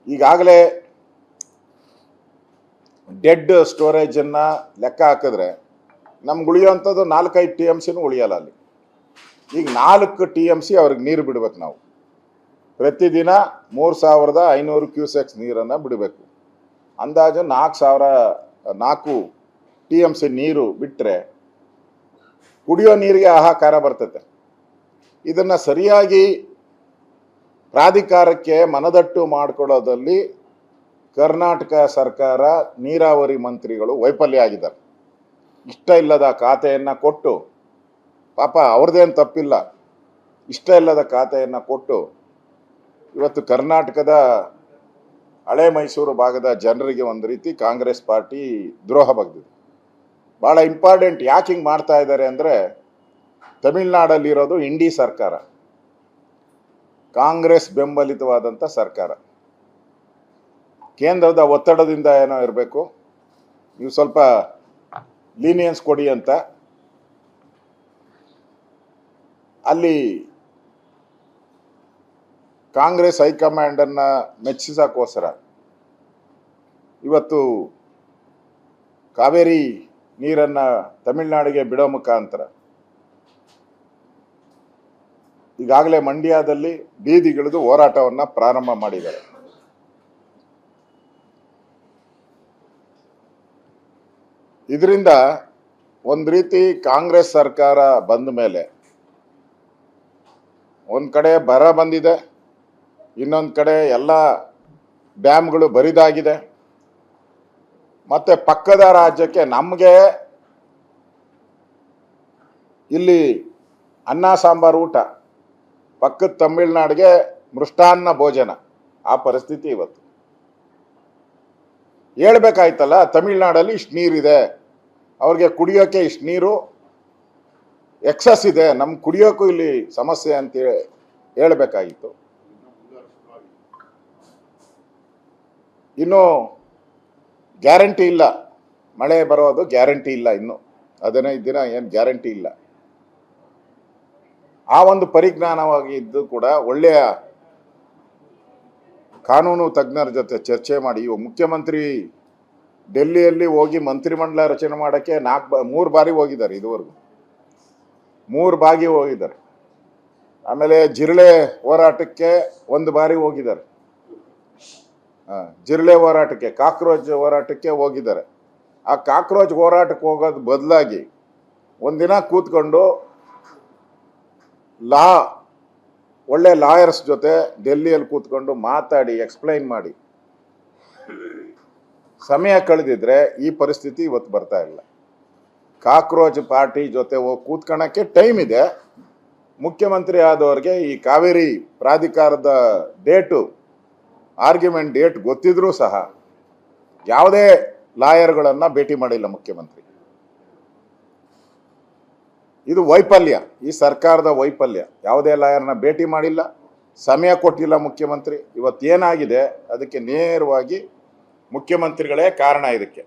ಈಗಾಗಲೇ ಡೆಡ್ ಸ್ಟೋರೇಜನ್ನು ಲೆಕ್ಕ ಹಾಕಿದ್ರೆ ನಮ್ಗೆ ಉಳಿಯೋವಂಥದ್ದು 4-5 TMCನೂ ಉಳಿಯಲ್ಲ ಅಲ್ಲಿ. ಈಗ 4 TMC ಅವ್ರಿಗೆ ನೀರು ಬಿಡ್ಬೇಕು. ನಾವು ಪ್ರತಿದಿನ 3500 ಕ್ಯೂಸೆಕ್ಸ್ ನೀರನ್ನು ಬಿಡಬೇಕು. ಅಂದಾಜು 4 TMC ನೀರು ಬಿಟ್ಟರೆ ಕುಡಿಯೋ ನೀರಿಗೆ ಹಾಹಾಕಾರ ಬರ್ತದೆ. ಇದನ್ನು ಸರಿಯಾಗಿ ಪ್ರಾಧಿಕಾರಕ್ಕೆ ಮನದಟ್ಟು ಮಾಡಿಕೊಳ್ಳೋದಲ್ಲಿ ಕರ್ನಾಟಕ ಸರ್ಕಾರ ನೀರಾವರಿ ಮಂತ್ರಿಗಳು ವೈಫಲ್ಯ ಆಗಿದ್ದಾರೆ. ಇಷ್ಟ ಇಲ್ಲದ ಖಾತೆಯನ್ನು ಕೊಟ್ಟು, ಪಾಪ ಅವ್ರದ್ದೇನು ತಪ್ಪಿಲ್ಲ, ಇಷ್ಟ ಇಲ್ಲದ ಖಾತೆಯನ್ನು ಕೊಟ್ಟು ಇವತ್ತು ಕರ್ನಾಟಕದ ಹಳೆ ಮೈಸೂರು ಭಾಗದ ಜನರಿಗೆ ಒಂದು ರೀತಿ ಕಾಂಗ್ರೆಸ್ ಪಾರ್ಟಿ ದ್ರೋಹ ಬಗ್ದಿದೆ. ಭಾಳ ಇಂಪಾರ್ಟೆಂಟ್. ಯಾಕೆ ಹಿಂಗೆ ಮಾಡ್ತಾ ಇದ್ದಾರೆ ಅಂದರೆ, ತಮಿಳ್ನಾಡಲ್ಲಿರೋದು ಇಂಡಿ ಸರ್ಕಾರ, ಕಾಂಗ್ರೆಸ್ ಬೆಂಬಲಿತವಾದಂಥ ಸರ್ಕಾರ. ಕೇಂದ್ರದ ಒತ್ತಡದಿಂದ ಏನೋ ಇರಬೇಕು, ನೀವು ಸ್ವಲ್ಪ ಲೀನಿಯನ್ಸ್ ಕೊಡಿ ಅಂತ ಅಲ್ಲಿ ಕಾಂಗ್ರೆಸ್ ಹೈಕಮಾಂಡನ್ನು ಮೆಚ್ಚಿಸೋಕ್ಕೋಸ್ಕರ ಇವತ್ತು ಕಾವೇರಿ ನೀರನ್ನು ತಮಿಳುನಾಡಿಗೆ ಬಿಡೋ ಮುಖಾಂತರ ಈಗಾಗಲೇ ಮಂಡ್ಯದಲ್ಲಿ ಬೀದಿಗಿಳಿದು ಹೋರಾಟವನ್ನು ಪ್ರಾರಂಭ ಮಾಡಿದ್ದಾರೆ. ಇದರಿಂದ ಒಂದು ರೀತಿ ಕಾಂಗ್ರೆಸ್ ಸರ್ಕಾರ ಬಂದ ಮೇಲೆ ಒಂದು ಕಡೆ ಬರ ಬಂದಿದೆ, ಇನ್ನೊಂದು ಕಡೆ ಎಲ್ಲ ಡ್ಯಾಮ್ಗಳು ಬರಿದಾಗಿದೆ. ಮತ್ತು ಪಕ್ಕದ ರಾಜ್ಯಕ್ಕೆ, ನಮಗೆ ಇಲ್ಲಿ ಅನ್ನ ಸಾಂಬಾರು ಊಟ, ಪಕ್ಕದ ತಮಿಳ್ನಾಡಿಗೆ ಮೃಷ್ಟಾನ್ನ ಭೋಜನ, ಆ ಪರಿಸ್ಥಿತಿ ಇವತ್ತು. ಹೇಳ್ಬೇಕಾಯ್ತಲ್ಲ, ತಮಿಳ್ನಾಡಲ್ಲಿ ಇಷ್ಟು ನೀರಿದೆ, ಅವ್ರಿಗೆ ಕುಡಿಯೋಕ್ಕೆ ಇಷ್ಟು ನೀರು ಎಕ್ಸಸ್ ಇದೆ, ನಮ್ಗೆ ಕುಡಿಯೋಕ್ಕೂ ಇಲ್ಲಿ ಸಮಸ್ಯೆ ಅಂತ ಹೇಳಬೇಕಾಗಿತ್ತು. ಇನ್ನೂ ಗ್ಯಾರಂಟಿ ಇಲ್ಲ, ಮಳೆ ಬರೋದು ಗ್ಯಾರಂಟಿ ಇಲ್ಲ, ಇನ್ನು 15 ದಿನ ಏನು ಗ್ಯಾರಂಟಿ ಇಲ್ಲ. ಆ ಒಂದು ಪರಿಜ್ಞಾನವಾಗಿದ್ದು ಕೂಡ ಒಳ್ಳೆಯ ಕಾನೂನು ತಜ್ಞರ ಜೊತೆ ಚರ್ಚೆ ಮಾಡಿ ಮುಖ್ಯಮಂತ್ರಿ ಡೆಲ್ಲಿಯಲ್ಲಿ ಹೋಗಿ ಮಂತ್ರಿಮಂಡಲ ರಚನೆ ಮಾಡೋಕ್ಕೆ 3 ಬಾರಿ ಹೋಗಿದ್ದಾರೆ. ಇದುವರೆಗೂ 3 ಬಾರಿ ಹೋಗಿದ್ದಾರೆ. ಆಮೇಲೆ ಜಿರಳೆ ಹೋರಾಟಕ್ಕೆ 1 ಬಾರಿ ಹೋಗಿದ್ದಾರೆ. ಜಿರಳೆ ಹೋರಾಟಕ್ಕೆ, ಕಾಕ್ರೋಚ್ ಹೋರಾಟಕ್ಕೆ ಹೋಗಿದ್ದಾರೆ. ಆ ಕಾಕ್ರೋಚ್ ಹೋರಾಟಕ್ಕೆ ಹೋಗೋದು ಬದಲಾಗಿ ಒಂದಿನ ಕೂತ್ಕೊಂಡು ಒಳ್ಳೆ ಲಾಯರ್ಸ್ ಜೊತೆ ಡೆಲ್ಲಿಯಲ್ಲಿ ಕೂತ್ಕೊಂಡು ಮಾತಾಡಿ ಎಕ್ಸ್ಪ್ಲೈನ್ ಮಾಡಿ ಸಮಯ ಕಳೆದಿದ್ರೆ ಈ ಪರಿಸ್ಥಿತಿ ಇವತ್ತು ಬರ್ತಾ ಇಲ್ಲ. ಕಾಕ್ರೋಚ್ ಪಾರ್ಟಿ ಜೊತೆ ಹೋಗಿ ಕೂತ್ಕೊಳ್ಳೋಕ್ಕೆ ಟೈಮ್ ಇದೆ. ಮುಖ್ಯಮಂತ್ರಿ ಆದವ್ರಿಗೆ ಈ ಕಾವೇರಿ ಪ್ರಾಧಿಕಾರದ ಆರ್ಗ್ಯುಮೆಂಟ್ ಡೇಟ್ ಗೊತ್ತಿದ್ರೂ ಸಹ ಯಾವುದೇ ಲಾಯರ್ಗಳನ್ನು ಭೇಟಿ ಮಾಡಿಲ್ಲ ಮುಖ್ಯಮಂತ್ರಿ. ಇದು ವೈಫಲ್ಯ, ಈ ಸರ್ಕಾರದ ವೈಫಲ್ಯ. ಯಾವುದೇ ಲಾಯರ್ನ ಭೇಟಿ ಮಾಡಿಲ್ಲ, ಸಮಯ ಕೊಟ್ಟಿಲ್ಲ ಮುಖ್ಯಮಂತ್ರಿ. ಇವತ್ತೇನಾಗಿದೆ ಅದಕ್ಕೆ ನೇರವಾಗಿ ಮುಖ್ಯಮಂತ್ರಿಗಳೇ ಕಾರಣ. ಇದಕ್ಕೆ